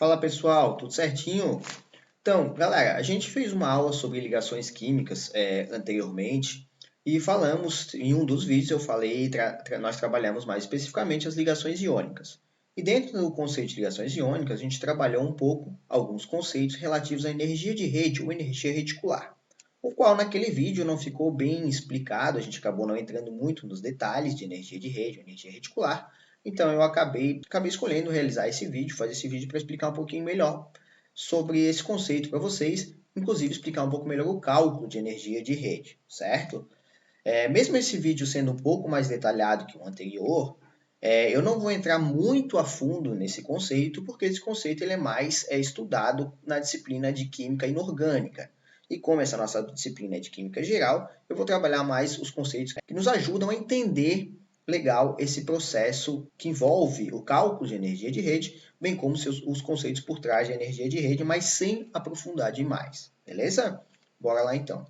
Fala pessoal, tudo certinho? Então, galera, a gente fez uma aula sobre ligações químicas anteriormente e falamos, em um dos vídeos eu falei, nós trabalhamos mais especificamente as ligações iônicas. E dentro do conceito de ligações iônicas, a gente trabalhou um pouco alguns conceitos relativos à energia de rede ou energia reticular, o qual naquele vídeo não ficou bem explicado, a gente acabou não entrando muito nos detalhes de energia de rede ou energia reticular, então eu acabei escolhendo realizar esse vídeo, fazer esse vídeo para explicar um pouquinho melhor sobre esse conceito para vocês, inclusive explicar um pouco melhor o cálculo de energia de rede, certo? Mesmo esse vídeo sendo um pouco mais detalhado que o anterior, eu não vou entrar muito a fundo nesse conceito, porque esse conceito ele é mais estudado na disciplina de Química Inorgânica. E como essa nossa disciplina é de Química Geral, eu vou trabalhar mais os conceitos que nos ajudam a entender legal esse processo que envolve o cálculo de energia de rede, bem como os conceitos por trás de energia de rede, mas sem aprofundar demais. Beleza? Bora lá então.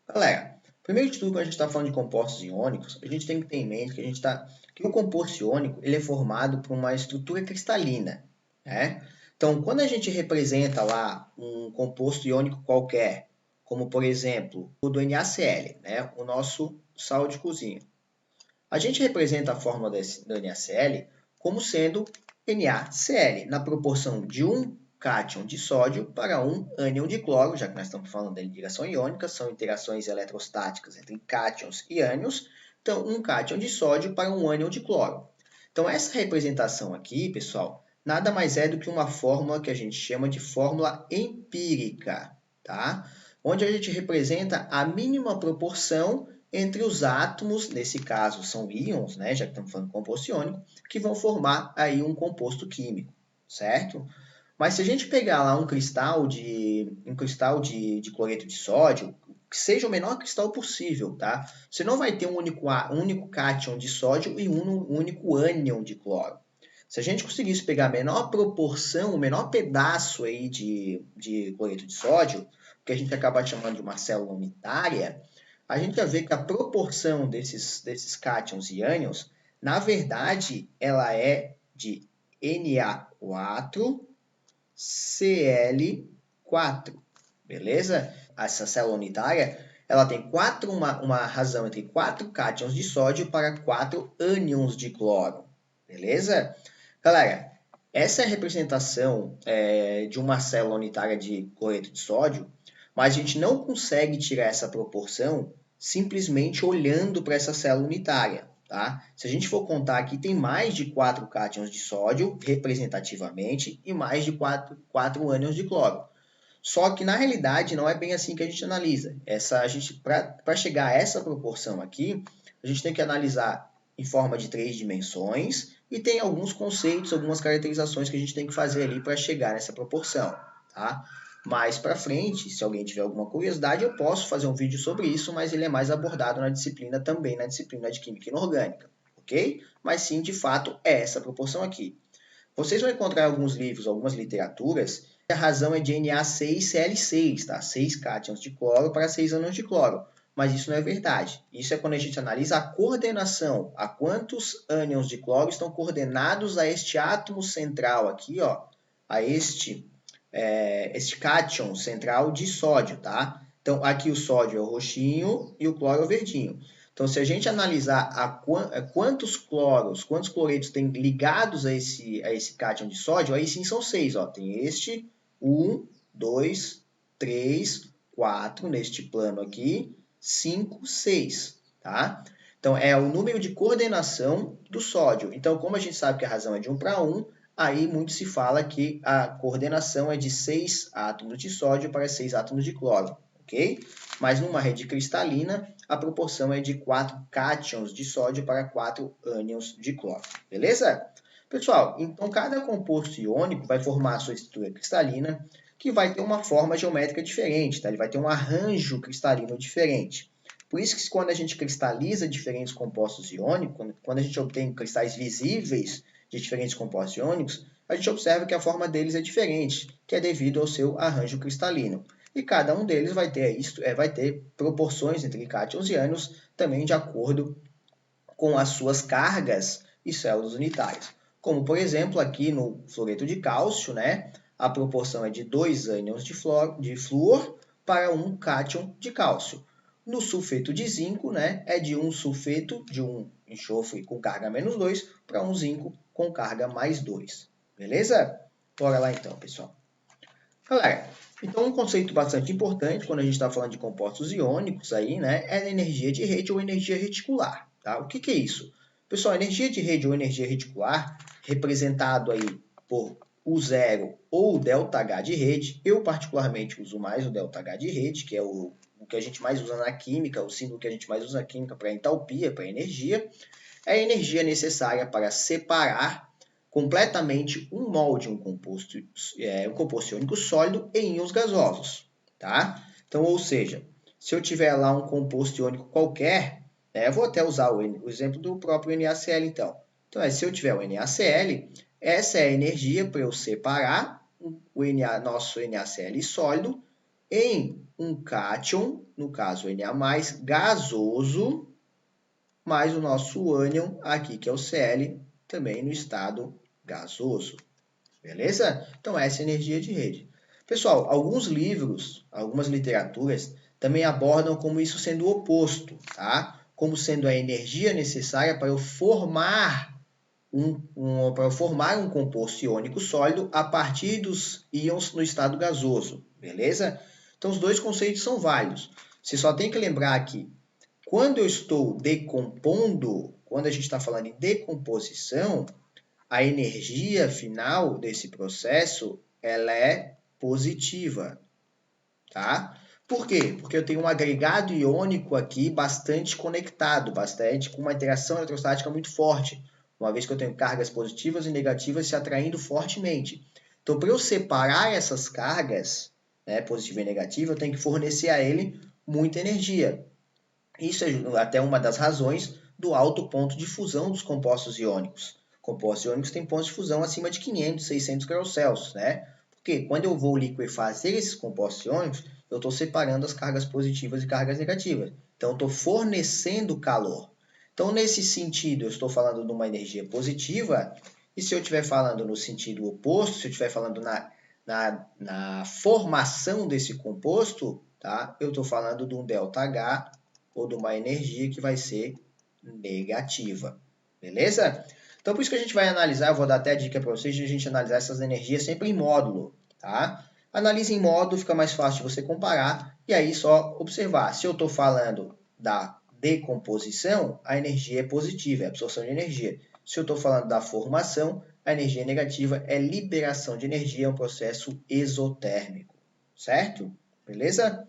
Galera, primeiro de tudo, quando a gente está falando de compostos iônicos, a gente tem que ter em mente que o composto iônico ele é formado por uma estrutura cristalina, né? Então, quando a gente representa lá um composto iônico qualquer, como por exemplo o do NaCl, né? O nosso sal de cozinha, a gente representa a fórmula do NaCl como sendo NaCl, na proporção de um cátion de sódio para um ânion de cloro, já que nós estamos falando de ligação iônica, são interações eletrostáticas entre cátions e ânions, então um cátion de sódio para um ânion de cloro. Então essa representação aqui, pessoal, nada mais é do que uma fórmula que a gente chama de fórmula empírica, tá? Onde a gente representa a mínima proporção entre os átomos, nesse caso são íons, né, já que estamos falando de composto iônico, que vão formar aí um composto químico, certo? Mas se a gente pegar lá um cristal de cloreto de sódio, que seja o menor cristal possível, tá? Você não vai ter um único cátion de sódio e um único ânion de cloro. Se a gente conseguisse pegar a menor proporção, o menor pedaço aí de cloreto de sódio, que a gente acaba chamando de uma célula unitária, a gente vai ver que a proporção desses cátions e ânions, na verdade, ela é de Na4Cl4, beleza? Essa célula unitária, ela tem uma razão entre 4 cátions de sódio para 4 ânions de cloro, beleza? Galera, essa é a representação de uma célula unitária de cloreto de sódio, mas a gente não consegue tirar essa proporção simplesmente olhando para essa célula unitária. Tá? Se a gente for contar aqui, tem mais de 4 cátions de sódio, representativamente, e mais de 4 ânions de cloro. Só que, na realidade, não é bem assim que a gente analisa. Para chegar a essa proporção aqui, a gente tem que analisar em forma de 3 dimensões e tem alguns conceitos, algumas caracterizações que a gente tem que fazer ali para chegar nessa proporção. Tá? Mais para frente, se alguém tiver alguma curiosidade, eu posso fazer um vídeo sobre isso, mas ele é mais abordado na disciplina também, na disciplina de Química Inorgânica, ok? Mas sim, de fato, é essa proporção aqui. Vocês vão encontrar em alguns livros, algumas literaturas, que a razão é de Na6Cl6, tá? 6 cátions de cloro para 6 ânions de cloro. Mas isso não é verdade. Isso é quando a gente analisa a coordenação, a quantos ânions de cloro estão coordenados a este átomo central aqui, ó, a este cátion central de sódio, tá? Então, aqui o sódio é o roxinho e o cloro é o verdinho. Então, se a gente analisar quantos cloretos tem ligados a esse cátion de sódio, aí sim são 6. Ó. Tem este, 1, 2, 3, 4, neste plano aqui, 5, 6. Tá? Então, é o número de coordenação do sódio. Então, como a gente sabe que a razão é de 1 para 1, aí muito se fala que a coordenação é de 6 átomos de sódio para 6 átomos de cloro, ok? Mas numa rede cristalina, a proporção é de 4 cátions de sódio para 4 ânions de cloro, beleza? Pessoal, então cada composto iônico vai formar a sua estrutura cristalina, que vai ter uma forma geométrica diferente, tá? Ele vai ter um arranjo cristalino diferente. Por isso que quando a gente cristaliza diferentes compostos iônicos, quando a gente obtém cristais visíveis de diferentes compostos iônicos, a gente observa que a forma deles é diferente, que é devido ao seu arranjo cristalino. E cada um deles vai ter proporções entre cátions e ânions também de acordo com as suas cargas e células unitárias. como, por exemplo, aqui no fluoreto de cálcio, né, a proporção é de 2 ânions de flúor para 1 cátion de cálcio. No sulfeto de zinco, né, é de um sulfeto de um enxofre com carga menos 2 para um zinco com carga mais 2. Beleza? Bora lá então, pessoal. Galera, então um conceito bastante importante quando a gente está falando de compostos iônicos aí, né, é a energia de rede ou energia reticular. Tá? O que é isso? Pessoal, energia de rede ou energia reticular, representado aí por o zero ou o ΔH de rede, eu particularmente uso mais o ΔH de rede, que é o que a gente mais usa na química, o símbolo que a gente mais usa na química para entalpia, para energia, é a energia necessária para separar completamente um mol de um composto iônico sólido em íons gasosos. Tá? Então, ou seja, se eu tiver lá um composto iônico qualquer, né, eu vou até usar o exemplo do próprio NaCl, então. Então, se eu tiver o NaCl, essa é a energia para eu separar nosso NaCl sólido em um cátion, no caso Na+, gasoso, mais o nosso ânion aqui, que é o Cl, também no estado gasoso. Beleza? Então, essa é a energia de rede. Pessoal, alguns livros, algumas literaturas, também abordam como isso sendo o oposto, tá? Como sendo a energia necessária para eu formar um composto iônico sólido a partir dos íons no estado gasoso, beleza? Então, os dois conceitos são válidos. Você só tem que lembrar que quando eu estou decompondo, quando a gente está falando em decomposição, a energia final desse processo ela é positiva, tá? Por quê? Porque eu tenho um agregado iônico aqui bastante conectado, bastante com uma interação eletrostática muito forte, uma vez que eu tenho cargas positivas e negativas se atraindo fortemente. Então, para eu separar essas cargas, né, positiva e negativa, eu tenho que fornecer a ele muita energia. Isso é até uma das razões do alto ponto de fusão dos compostos iônicos. Compostos iônicos têm pontos de fusão acima de 500, 600 graus Celsius, né? Porque quando eu vou liquefazer esses compostos iônicos, eu estou separando as cargas positivas e cargas negativas. Então, eu estou fornecendo calor. Então, nesse sentido, eu estou falando de uma energia positiva, e se eu estiver falando no sentido oposto, se eu estiver falando na formação desse composto, tá? Eu estou falando de um ΔH ou de uma energia que vai ser negativa. Beleza? Então, por isso que a gente vai analisar, eu vou dar até a dica para vocês de a gente analisar essas energias sempre em módulo, tá? Analise em módulo, fica mais fácil de você comparar, e aí só observar. Se eu estou falando da decomposição, a energia é positiva, é absorção de energia. Se eu estou falando da formação, a energia negativa é liberação de energia, é um processo exotérmico, certo? Beleza?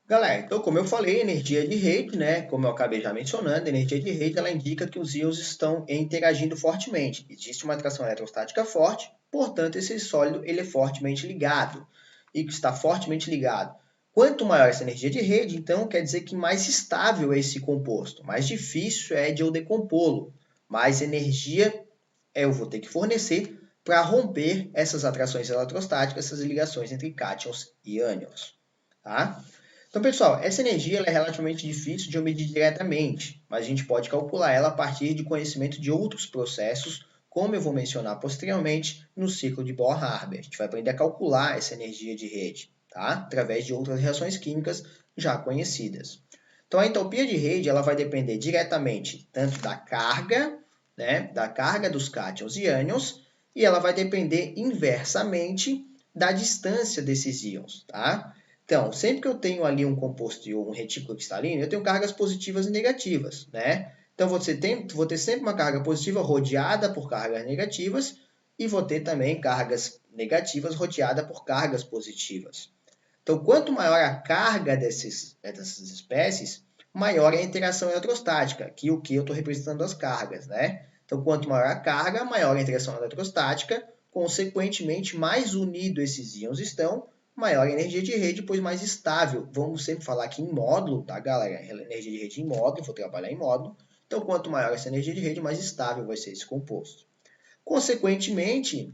Galera, então como eu falei, energia de rede, né? Como eu acabei já mencionando, energia de rede ela indica que os íons estão interagindo fortemente. Existe uma atração eletrostática forte, portanto esse sólido ele é fortemente ligado e que está fortemente ligado. Quanto maior essa energia de rede, então quer dizer que mais estável é esse composto, mais difícil é de eu decompô-lo, mais energia eu vou ter que fornecer para romper essas atrações eletrostáticas, essas ligações entre cátions e ânions, tá? Então, pessoal, essa energia é relativamente difícil de eu medir diretamente, mas a gente pode calcular ela a partir de conhecimento de outros processos, como eu vou mencionar posteriormente no ciclo de Bohr-Haber. A gente vai aprender a calcular essa energia de rede, tá? Através de outras reações químicas já conhecidas. Então, a entalpia de rede ela vai depender diretamente tanto da carga, né, da carga dos cátions e ânions, e ela vai depender inversamente da distância desses íons, tá? Então, sempre que eu tenho ali um composto ou um retículo cristalino, eu tenho cargas positivas e negativas, né? Então, vou ter sempre uma carga positiva rodeada por cargas negativas e vou ter também cargas negativas rodeadas por cargas positivas. Então, quanto maior a carga dessas espécies, maior é a interação eletrostática, que o que eu estou representando as cargas, né? Então, quanto maior a carga, maior a interação eletrostática, consequentemente, mais unidos esses íons estão, maior a energia de rede, pois mais estável. Vamos sempre falar aqui em módulo, tá, galera? Energia de rede em módulo, vou trabalhar em módulo. Então, quanto maior essa energia de rede, mais estável vai ser esse composto. Consequentemente,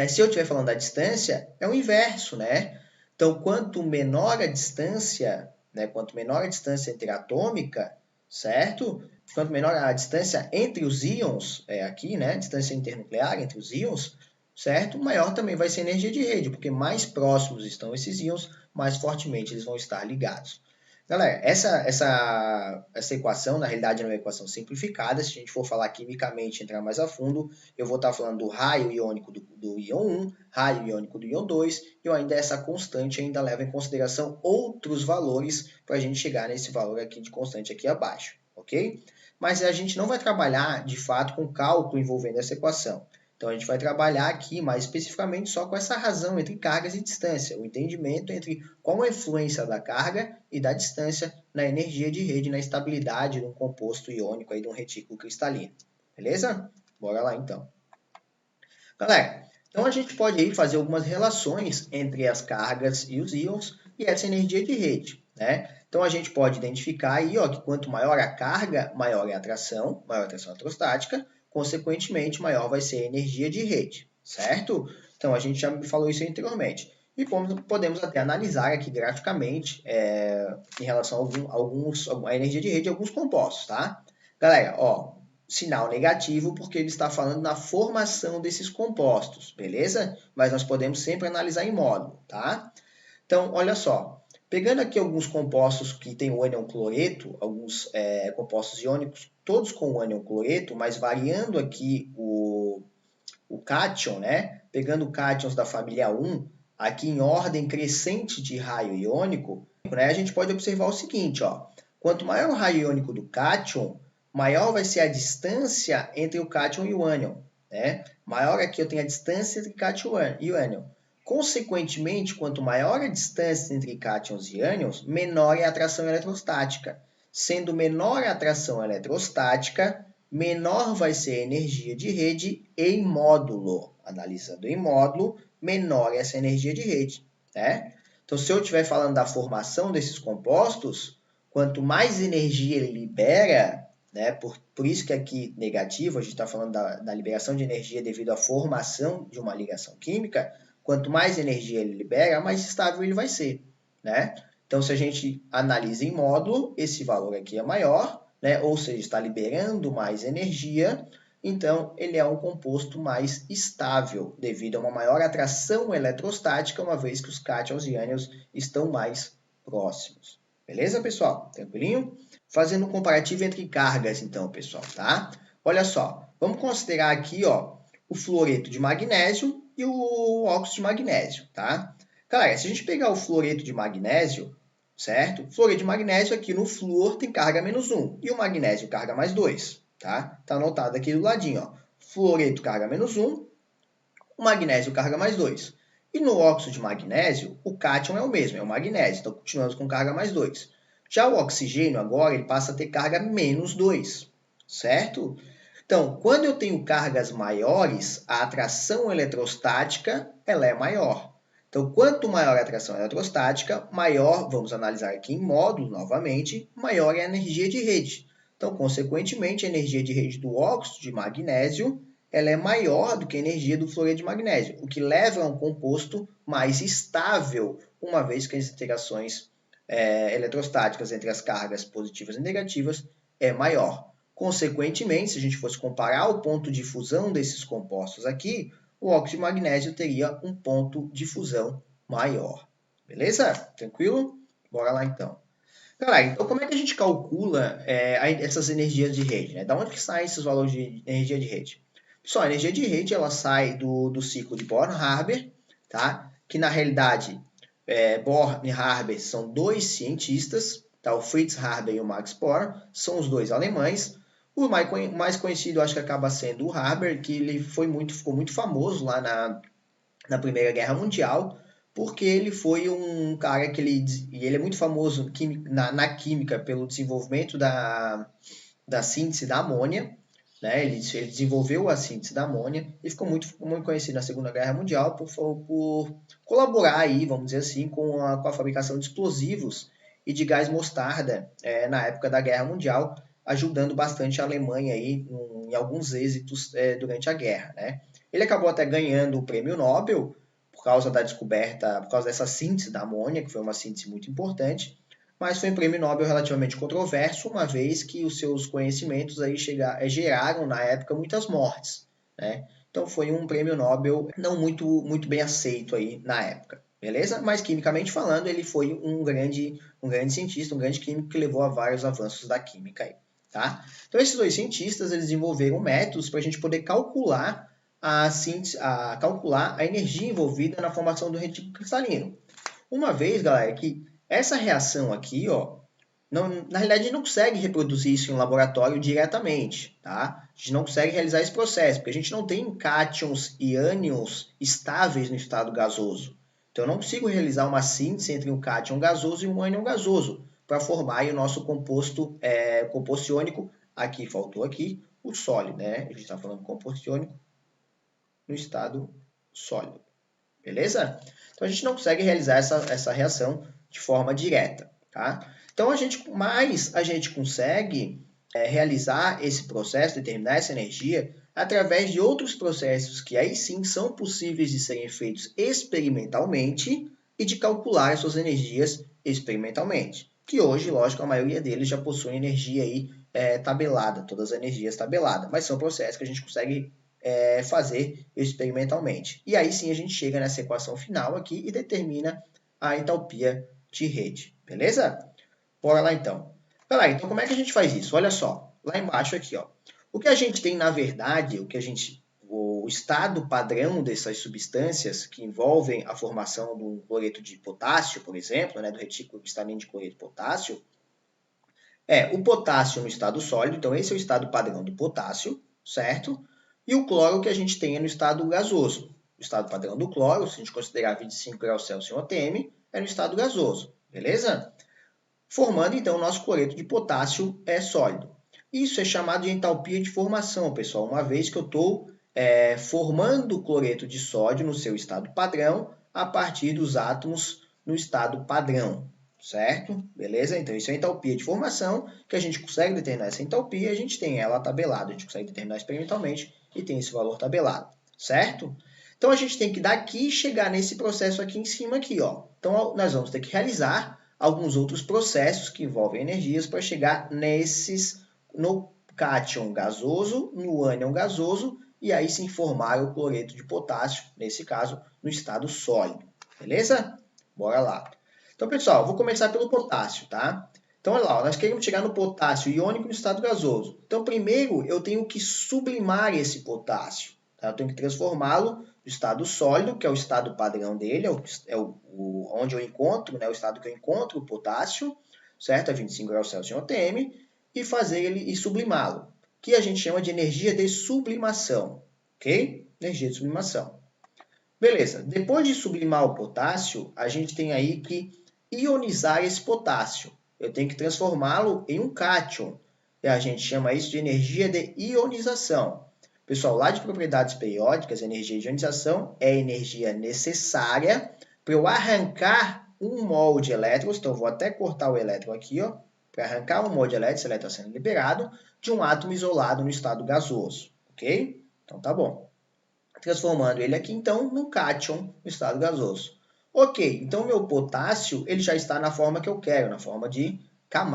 se eu estiver falando da distância, é o inverso, né? Então, quanto menor a distância, né, quanto menor a distância interatômica, certo? Quanto menor a distância entre os íons, aqui, né, distância internuclear entre os íons, certo? Maior também vai ser a energia de rede, porque mais próximos estão esses íons, mais fortemente eles vão estar ligados. Galera, essa equação, na realidade, é uma equação simplificada. Se a gente for falar quimicamente, entrar mais a fundo, eu vou estar falando do raio iônico do íon 1, raio iônico do íon 2, e ainda essa constante ainda leva em consideração outros valores para a gente chegar nesse valor aqui de constante aqui abaixo, ok? Mas a gente não vai trabalhar, de fato, com cálculo envolvendo essa equação. Então, a gente vai trabalhar aqui mais especificamente só com essa razão entre cargas e distância, o entendimento entre qual a influência da carga e da distância na energia de rede, na estabilidade de um composto iônico, aí, de um retículo cristalino. Beleza? Bora lá, então. Galera, então a gente pode aí fazer algumas relações entre as cargas e os íons e essa energia de rede, né? Então a gente pode identificar aí, ó, que quanto maior a carga, maior é a atração eletrostática, consequentemente, maior vai ser a energia de rede, certo? Então, a gente já falou isso anteriormente. E podemos até analisar aqui graficamente em relação a energia de rede de alguns compostos, tá? Galera, ó, sinal negativo porque ele está falando na formação desses compostos, beleza? Mas nós podemos sempre analisar em módulo, tá? Então, olha só. Pegando aqui alguns compostos que têm o ânion cloreto, alguns compostos iônicos, todos com o ânion cloreto, mas variando aqui o cátion, né? Pegando cátions da família 1, aqui em ordem crescente de raio iônico, né? A gente pode observar o seguinte, ó. Quanto maior o raio iônico do cátion, maior vai ser a distância entre o cátion e o ânion, né? Maior aqui eu tenho a distância entre cátion e o ânion. Consequentemente, quanto maior a distância entre cátions e ânions, menor é a atração eletrostática. Sendo menor a atração eletrostática, menor vai ser a energia de rede em módulo. Analisando em módulo, menor é essa energia de rede, né? Então, se eu estiver falando da formação desses compostos, quanto mais energia ele libera, né? Por isso que aqui negativo, a gente está falando da liberação de energia devido à formação de uma ligação química, quanto mais energia ele libera, mais estável ele vai ser, né? Então, se a gente analisa em módulo, esse valor aqui é maior, né? Ou seja, está liberando mais energia, então ele é um composto mais estável, devido a uma maior atração eletrostática, uma vez que os cátions e ânions estão mais próximos. Beleza, pessoal? Tranquilinho? Fazendo um comparativo entre cargas, então, pessoal, tá? Olha só, vamos considerar aqui, ó, o fluoreto de magnésio e o óxido de magnésio, tá? Galera, se a gente pegar o fluoreto de magnésio, certo? O fluoreto de magnésio aqui no flúor tem carga menos 1 e o magnésio carga mais 2, tá? Tá anotado aqui do ladinho, ó. Fluoreto carga menos 1, o magnésio carga mais 2. E no óxido de magnésio, o cátion é o mesmo, é o magnésio, então continuamos com carga mais 2. Já o oxigênio agora, ele passa a ter carga menos 2, certo? Então, quando eu tenho cargas maiores, a atração eletrostática ela é maior. Então, quanto maior a atração eletrostática, maior, vamos analisar aqui em módulo novamente, maior é a energia de rede. Então, consequentemente, a energia de rede do óxido de magnésio ela é maior do que a energia do fluoreto de magnésio, o que leva a um composto mais estável, uma vez que as interações eletrostáticas entre as cargas positivas e negativas é maior. Consequentemente, se a gente fosse comparar o ponto de fusão desses compostos aqui, o óxido de magnésio teria um ponto de fusão maior. Beleza? Tranquilo? Bora lá então. Galera, então como é que a gente calcula essas energias de rede? Né? Da onde que saem esses valores de energia de rede? Pessoal, a energia de rede ela sai do ciclo de Bohr-Haber, tá? Que na realidade Bohr e Haber são dois cientistas, tá? O Fritz Haber e o Max Bohr, são os dois alemães. O mais conhecido acho que acaba sendo o Haber, que ele ficou muito famoso lá na Primeira Guerra Mundial, porque ele foi um cara que ele é muito famoso na química pelo desenvolvimento da síntese da amônia, né? Ele desenvolveu a síntese da amônia e ficou muito conhecido na Segunda Guerra Mundial por colaborar aí, vamos dizer assim, com a fabricação de explosivos e de gás mostarda na época da Guerra Mundial, ajudando bastante a Alemanha aí em alguns êxitos durante a guerra, né? Ele acabou até ganhando o prêmio Nobel por causa da descoberta, por causa dessa síntese da amônia, que foi uma síntese muito importante. mas foi um prêmio Nobel relativamente controverso, uma vez que os seus conhecimentos aí geraram, na época, muitas mortes, né? Então foi um prêmio Nobel não muito bem aceito aí na época, beleza? Mas quimicamente falando, ele foi um grande cientista, um grande químico que levou a vários avanços da química aí, tá? Então esses dois cientistas, eles desenvolveram métodos para a gente poder calcular calcular a energia envolvida na formação do retículo cristalino. Uma vez, galera, que essa reação aqui, ó, na realidade, a gente não consegue reproduzir isso em um laboratório diretamente, tá? A gente não consegue realizar esse processo, porque a gente não tem cátions e ânions estáveis no estado gasoso. Então, eu não consigo realizar uma síntese entre um cátion gasoso e um ânion gasoso para formar aí o nosso composto iônico. Aqui, faltou aqui, o sólido, né? A gente está falando composto iônico no estado sólido, beleza? Então, a gente não consegue realizar essa reação de forma direta, tá? Então, a gente consegue realizar esse processo, determinar essa energia, através de outros processos que aí sim são possíveis de serem feitos experimentalmente e de calcular as suas energias experimentalmente. Que hoje, lógico, a maioria deles já possui energia aí tabelada, todas as energias tabeladas, mas são processos que a gente consegue fazer experimentalmente. E aí sim a gente chega nessa equação final aqui e determina a entalpia de rede, beleza? Bora lá então. Galera, então como é que a gente faz isso? Olha só, lá embaixo aqui, ó. O que a gente tem, na verdade, o estado padrão dessas substâncias que envolvem a formação do cloreto de potássio, por exemplo, né, do retículo cristalino de cloreto de potássio, é o potássio no estado sólido, então esse é o estado padrão do potássio, certo? E o cloro que a gente tem é no estado gasoso. O estado padrão do cloro, se a gente considerar 25 graus Celsius em OTM, é no estado gasoso, beleza? Formando, então, o nosso cloreto de potássio sólido. Isso é chamado de entalpia de formação, pessoal, uma vez que eu estou formando o cloreto de sódio no seu estado padrão a partir dos átomos no estado padrão, certo? Beleza? Então, isso é entalpia de formação, que a gente consegue determinar essa entalpia, a gente tem ela tabelada, a gente consegue determinar experimentalmente e tem esse valor tabelado, certo? Então, a gente tem que daqui chegar nesse processo aqui em cima, aqui, ó. Então, nós vamos ter que realizar alguns outros processos que envolvem energias para chegar no cátion gasoso, no ânion gasoso, e aí sim formar o cloreto de potássio, nesse caso, no estado sólido. Beleza? Bora lá. Então, pessoal, vou começar pelo potássio, tá? Então, olha lá, nós queremos chegar no potássio iônico no estado gasoso. Então, primeiro, eu tenho que sublimar esse potássio. Tá? Eu tenho que transformá-lo no estado sólido, que é o estado padrão dele, onde eu encontro, né, o estado que eu encontro o potássio, certo? A 25 graus Celsius em OTM, e fazer ele e sublimá-lo, que a gente chama de energia de sublimação, ok? Energia de sublimação. Beleza, depois de sublimar o potássio, a gente tem aí que ionizar esse potássio. Eu tenho que transformá-lo em um cátion. E a gente chama isso de energia de ionização. Pessoal, lá de propriedades periódicas, a energia de ionização é a energia necessária para eu arrancar um mol de elétrons. Então, eu vou até cortar o elétron aqui, ó, para arrancar um mol de elétrons, esse elétron está sendo liberado, de um átomo isolado no estado gasoso. Ok? Então, tá bom. Transformando ele aqui, então, num cátion no estado gasoso. Ok, então meu potássio ele já está na forma que eu quero, na forma de K+,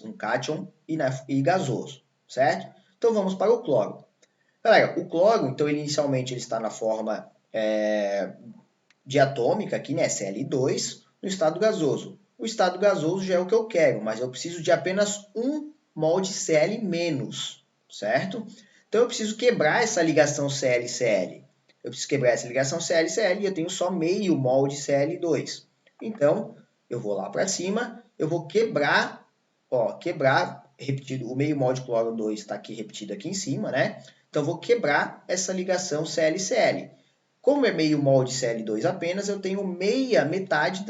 um cátion e gasoso, certo? Então vamos para o cloro. Galera, o cloro, então, inicialmente ele está na forma diatômica aqui, né, Cl2, no estado gasoso. O estado gasoso já é o que eu quero, mas eu preciso de apenas 1 mol de Cl menos, certo? Então eu preciso quebrar essa ligação Cl-Cl. Eu preciso quebrar essa ligação Cl-Cl e eu tenho só meio mol de Cl2. Então, eu vou lá para cima, eu vou quebrar, repetido, o meio mol de cloro 2 está aqui repetido aqui em cima, né? Então, eu vou quebrar essa ligação Cl-Cl. Como é meio mol de Cl2 apenas, eu tenho metade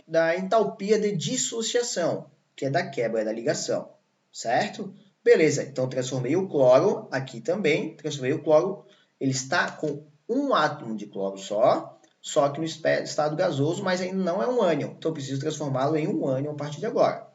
da entalpia de dissociação, que é da quebra da ligação, certo? Beleza, então transformei o cloro aqui também, transformei o cloro, ele está com um átomo de cloro só que no estado gasoso, mas ainda não é um ânion. Então, eu preciso transformá-lo em um ânion a partir de agora.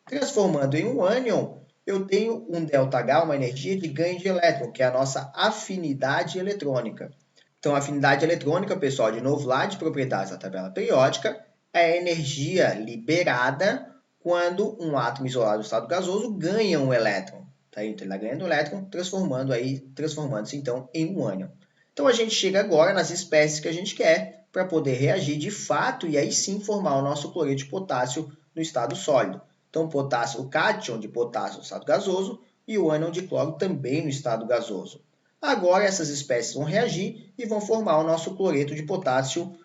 Transformando em um ânion, eu tenho um ΔH, uma energia de ganho de elétron, que é a nossa afinidade eletrônica. Então, a afinidade eletrônica, pessoal, de novo lá de propriedades da tabela periódica, é a energia liberada quando um átomo isolado do estado gasoso ganha um elétron. Tá? Então, ele está ganhando um elétron, transformando-se então em um ânion. Então, a gente chega agora nas espécies que a gente quer para poder reagir de fato e aí sim formar o nosso cloreto de potássio no estado sólido. Então, o cátion de potássio no estado gasoso e o ânion de cloro também no estado gasoso. Agora, essas espécies vão reagir e vão formar o nosso cloreto de potássio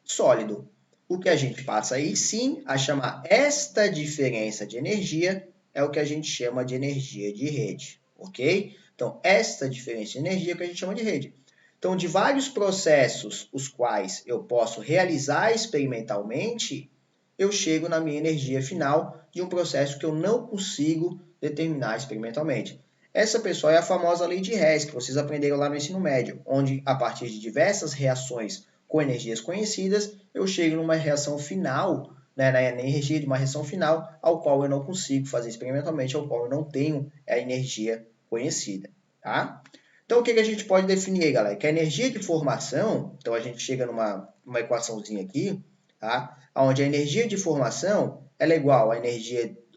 sólido. O que a gente passa aí sim a chamar esta diferença de energia é o que a gente chama de energia de rede, ok? Então, esta diferença de energia é o que a gente chama de rede. Então, de vários processos os quais eu posso realizar experimentalmente, eu chego na minha energia final de um processo que eu não consigo determinar experimentalmente. Essa, pessoal, é a famosa lei de Hess, que vocês aprenderam lá no ensino médio, onde, a partir de diversas reações com energias conhecidas, eu chego numa reação final, né, na energia de uma reação final, ao qual eu não consigo fazer experimentalmente, ao qual eu não tenho a energia conhecida. Tá? Então, o que a gente pode definir aí, galera? Que a energia de formação, então a gente chega numa equaçãozinha aqui, tá? Onde a energia de formação ela é igual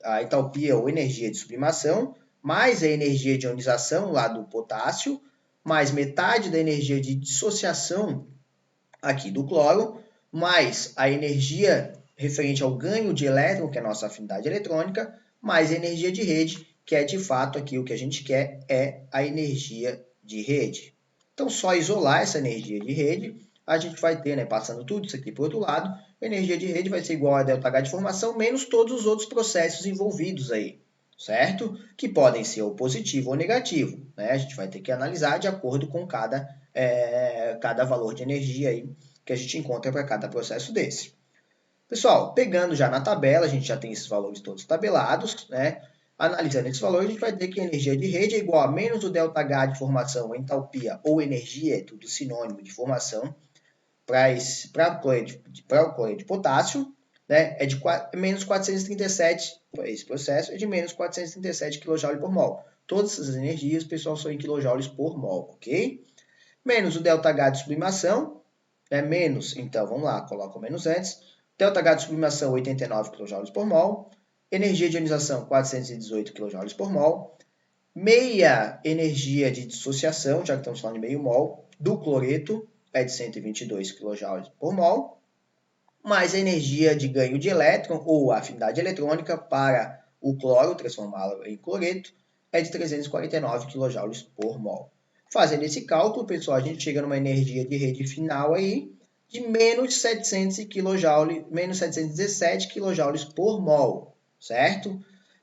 à entalpia ou energia de sublimação, mais a energia de ionização lá do potássio, mais metade da energia de dissociação aqui do cloro, mais a energia referente ao ganho de elétron, que é a nossa afinidade eletrônica, mais a energia de rede, que é de fato aqui o que a gente quer é a energia de rede. Então, só isolar essa energia de rede, a gente vai ter, né, passando tudo isso aqui para o outro lado, a energia de rede vai ser igual a ΔH de formação menos todos os outros processos envolvidos aí, certo? Que podem ser ou positivo ou negativo, né? A gente vai ter que analisar de acordo com cada valor de energia aí que a gente encontra para cada processo desse. Pessoal, pegando já na tabela, a gente já tem esses valores todos tabelados, né? Analisando esses valores, a gente vai ter que a energia de rede é igual a menos o ΔH de formação, entalpia ou energia, é tudo sinônimo de formação, para o cloreto de potássio, né? É de menos 437, esse processo é de menos 437 kJ por mol. Todas essas energias, pessoal, são em kJ por mol, ok? Menos o ΔH de sublimação, menos, então, vamos lá, coloca o menos antes. ΔH de sublimação, 89 kJ por mol. Energia de ionização, 418 kJ por mol. Meia energia de dissociação, já que estamos falando de meio mol, do cloreto, é de 122 kJ por mol. Mais a energia de ganho de elétron, ou a afinidade eletrônica, para o cloro, transformá-lo em cloreto, é de 349 kJ por mol. Fazendo esse cálculo, pessoal, a gente chega numa energia de rede final aí de menos 700 kJ, menos 717 kJ por mol, certo?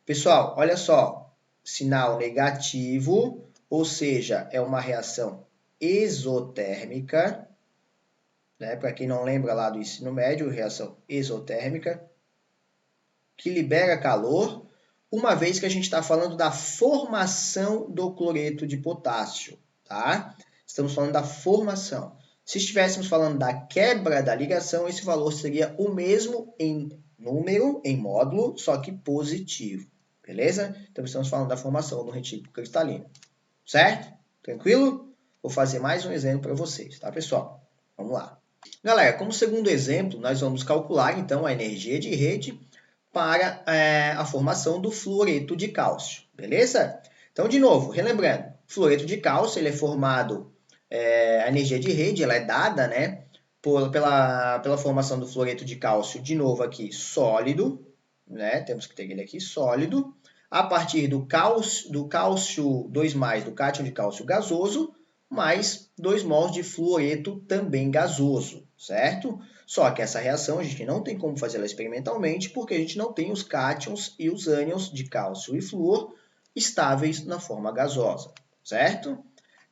Pessoal, olha só, sinal negativo, ou seja, é uma reação exotérmica, né? Para quem não lembra lá do ensino médio, reação exotérmica, que libera calor, uma vez que a gente está falando da formação do cloreto de potássio, tá? Estamos falando da formação. Se estivéssemos falando da quebra da ligação, esse valor seria o mesmo em número, em módulo, só que positivo, beleza? Então, estamos falando da formação do retículo cristalino, certo? Tranquilo? Vou fazer mais um exemplo para vocês, tá, pessoal? Vamos lá. Galera, como segundo exemplo, nós vamos calcular, então, a energia de rede para a formação do fluoreto de cálcio, beleza? Então, de novo, relembrando, fluoreto de cálcio ele é formado, a energia de rede ela é dada, né, pela formação do fluoreto de cálcio, de novo aqui, sólido, né, temos que ter ele aqui sólido, a partir do cálcio 2+, do cátion de cálcio gasoso, mais 2 mols de fluoreto também gasoso, certo? Só que essa reação a gente não tem como fazer ela experimentalmente porque a gente não tem os cátions e os ânions de cálcio e flúor estáveis na forma gasosa, certo?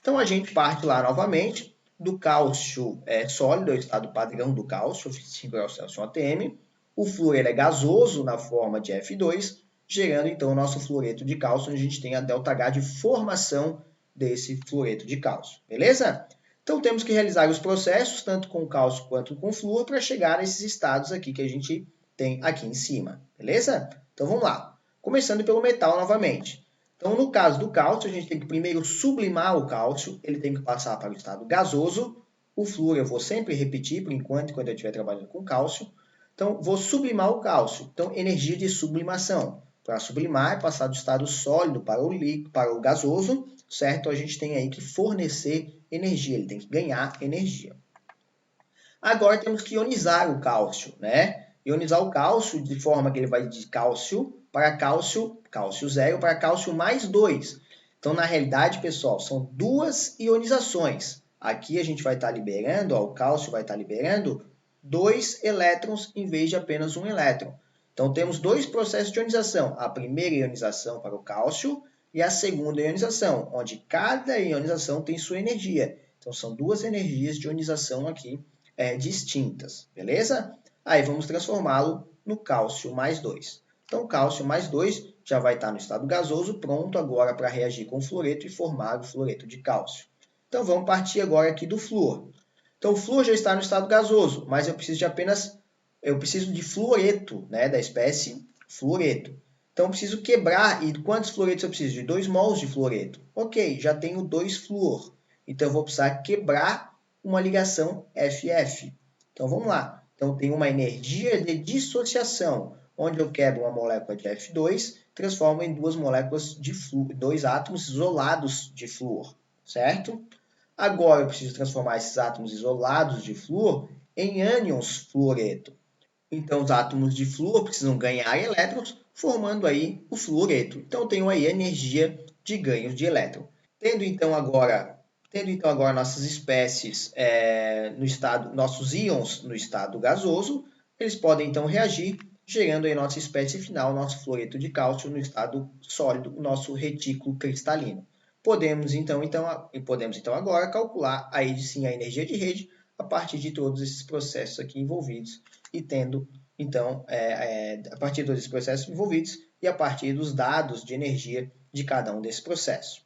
Então a gente parte lá novamente do cálcio sólido, é o estado padrão do cálcio, 5 graus Celsius ATM. O flúor é gasoso na forma de F2, gerando então o nosso fluoreto de cálcio, onde a gente tem a ΔH de formação desse fluoreto de cálcio, beleza? Então, temos que realizar os processos, tanto com cálcio quanto com flúor, para chegar a esses estados aqui que a gente tem aqui em cima, beleza? Então, vamos lá. Começando pelo metal novamente. Então, no caso do cálcio, a gente tem que primeiro sublimar o cálcio, ele tem que passar para o estado gasoso. O flúor eu vou sempre repetir, por enquanto, quando eu estiver trabalhando com cálcio. Então, vou sublimar o cálcio. Então, energia de sublimação. Para sublimar, é passar do estado sólido para o líquido, para o gasoso, certo? A gente tem aí que fornecer energia, ele tem que ganhar energia. Agora temos que ionizar o cálcio, né? Ionizar o cálcio de forma que ele vai de cálcio para cálcio 0 para cálcio mais 2. Então, na realidade, pessoal, são duas ionizações. Aqui a gente vai estar liberando, ó, o cálcio vai estar liberando 2 elétrons em vez de apenas 1 elétron. Então, temos dois processos de ionização. A primeira ionização para o cálcio e a segunda ionização, onde cada ionização tem sua energia. Então, são duas energias de ionização aqui distintas, beleza? Aí vamos transformá-lo no cálcio mais 2. Então, cálcio mais 2 já vai estar no estado gasoso, pronto agora para reagir com o fluoreto e formar o fluoreto de cálcio. Então, vamos partir agora aqui do flúor. Então, o flúor já está no estado gasoso, mas eu preciso de fluoreto, né, da espécie fluoreto. Então, eu preciso quebrar, e quantos fluoretos eu preciso? De 2 mols de fluoreto. Ok, já tenho 2 flúor. Então, eu vou precisar quebrar uma ligação FF. Então, vamos lá. Então, tem uma energia de dissociação, onde eu quebro uma molécula de F2, transformo em duas moléculas de flúor, 2 átomos isolados de flúor, certo? Agora, eu preciso transformar esses átomos isolados de flúor em ânions fluoreto. Então, os átomos de flúor precisam ganhar elétrons, formando aí o fluoreto. Então, eu tenho aí energia de ganhos de elétron. Tendo então agora nossas espécies nossos íons no estado gasoso, eles podem então reagir, gerando aí nossa espécie final, nosso fluoreto de cálcio no estado sólido, o nosso retículo cristalino. Podemos então agora calcular aí sim a energia de rede a partir de todos esses processos aqui envolvidos e tendo então a partir de todos esses processos envolvidos e a partir dos dados de energia de cada um desses processos.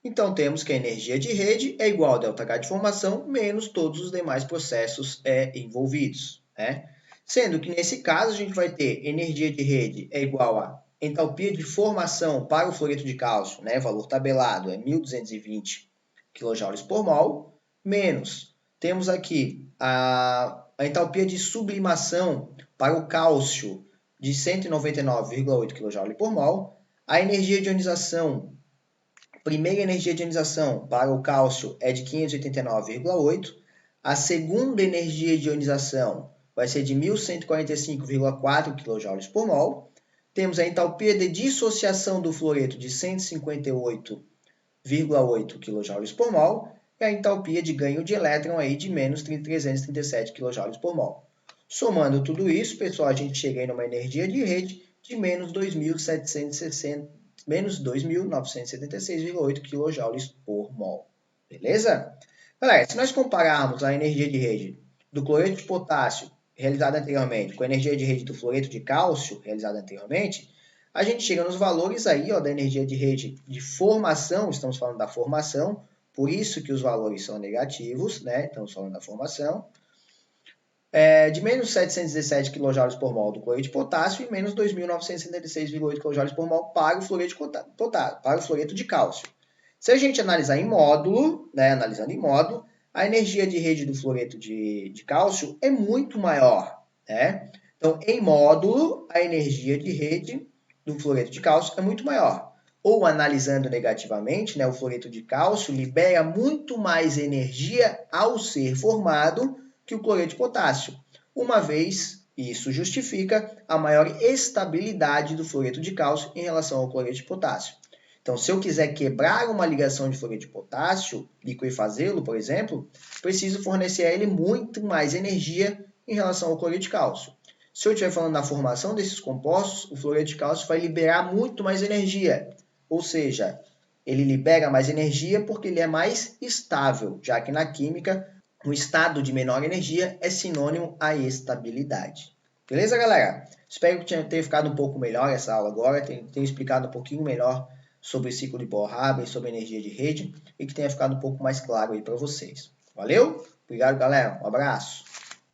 Então, temos que a energia de rede é igual a ΔH de formação menos todos os demais processos envolvidos, né? Sendo que, nesse caso, a gente vai ter energia de rede é igual a entalpia de formação para o fluoreto de cálcio, né? Valor tabelado é 1.220 kJ por mol, menos, temos aqui a entalpia de sublimação para o cálcio de 199,8 kJ por mol, a energia de ionização, primeira energia de ionização para o cálcio é de 589,8. A segunda energia de ionização vai ser de 1.145,4 kJ por mol. Temos a entalpia de dissociação do fluoreto de 158,8 kJ por mol. E a entalpia de ganho de elétron aí de menos 337 kJ por mol. Somando tudo isso, pessoal, a gente chega aí numa energia de rede de menos 2.976,8 kJ por mol. Beleza? Galera, se nós compararmos a energia de rede do cloreto de potássio realizada anteriormente com a energia de rede do fluoreto de cálcio realizada anteriormente, a gente chega nos valores aí, ó, da energia de rede de formação, estamos falando da formação, por isso que os valores são negativos, né? Estamos falando da formação. De menos 717 kJ por mol do cloreto de potássio e menos 2.976,8 kJ por mol para o fluoreto de cálcio. Se a gente analisar em módulo, né, analisando em módulo, a energia de rede do fluoreto de cálcio é muito maior, né? Então, em módulo, a energia de rede do fluoreto de cálcio é muito maior. Ou analisando negativamente, né, o fluoreto de cálcio libera muito mais energia ao ser formado que o cloreto de potássio. Uma vez, isso justifica a maior estabilidade do fluoreto de cálcio em relação ao cloreto de potássio. Então, se eu quiser quebrar uma ligação de fluoreto de potássio, liquefazê-lo, por exemplo, preciso fornecer a ele muito mais energia em relação ao cloreto de cálcio. Se eu estiver falando da formação desses compostos, o fluoreto de cálcio vai liberar muito mais energia. Ou seja, ele libera mais energia porque ele é mais estável, já que na química, um estado de menor energia é sinônimo a estabilidade. Beleza, galera? Espero que tenha ficado um pouco melhor essa aula agora, tenha explicado um pouquinho melhor sobre o ciclo de Bohr-Haber, sobre energia de rede, e que tenha ficado um pouco mais claro aí para vocês. Valeu? Obrigado, galera. Um abraço.